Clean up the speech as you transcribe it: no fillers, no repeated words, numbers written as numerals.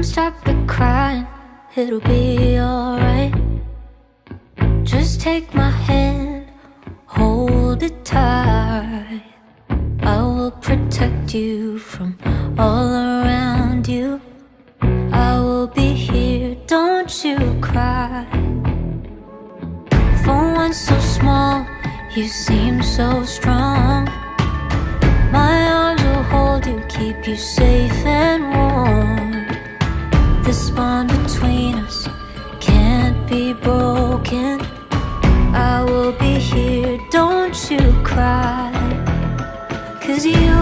stop the crying, it'll be alright. Just take my hand, hold it tight. I will protect you from all around you. I will be here, don't you cry. For one so small, you seem so strong. My arms will hold you, keep you safe and warm. This bond between us can't be broken. I will be here, don't you cry. 'Cause you